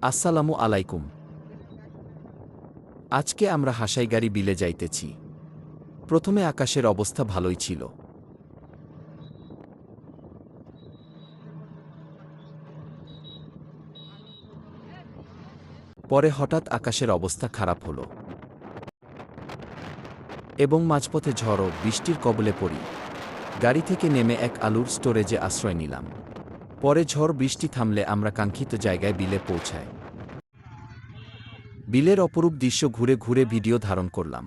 আসসালামু আলাইকুম। আজকে আমরা হাসাইগাড়ি বিলে যাইতেছি। প্রথমে আকাশের অবস্থা ভালোই ছিল। পরে হঠাৎ আকাশের অবস্থা খারাপ হল এবং মাঝপথে ঝড় ও বৃষ্টির কবলে পড়ি। গাড়ি থেকে নেমে এক আলুর স্টোরেজে আশ্রয় নিলাম। পরে ঝড় বৃষ্টি থামলে আমরা কাঙ্ক্ষিত জায়গায় বিলে পৌঁছাই। বিলের অপরূপ দৃশ্য ঘুরে ঘুরে ভিডিও ধারণ করলাম।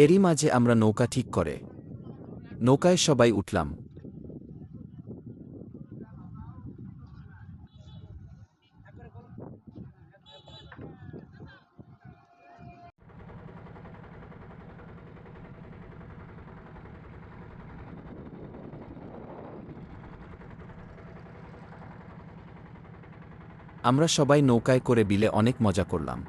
এরই মাঝে আমরা নৌকা ঠিক করে নৌকায় সবাই উঠলাম। আমরা সবাই নৌকায় করে বিলে অনেক মজা করলাম।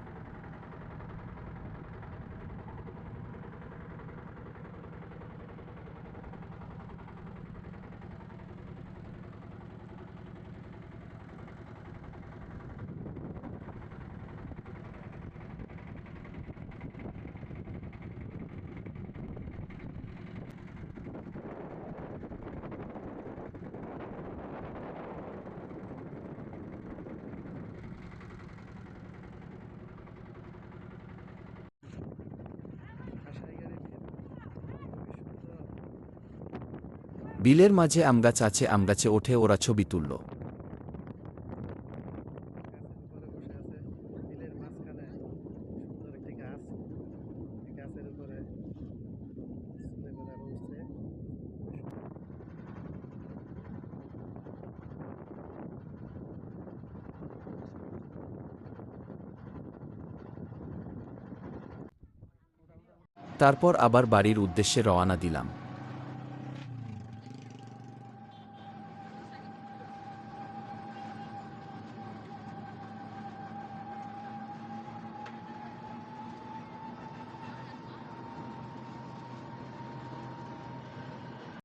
বিলের মাঝে আমগাছ আছে, আমগাছে ওঠে ওরা ছবি তুলল। তারপর আবার বাড়ির উদ্দেশ্যে রওয়ানা দিলাম।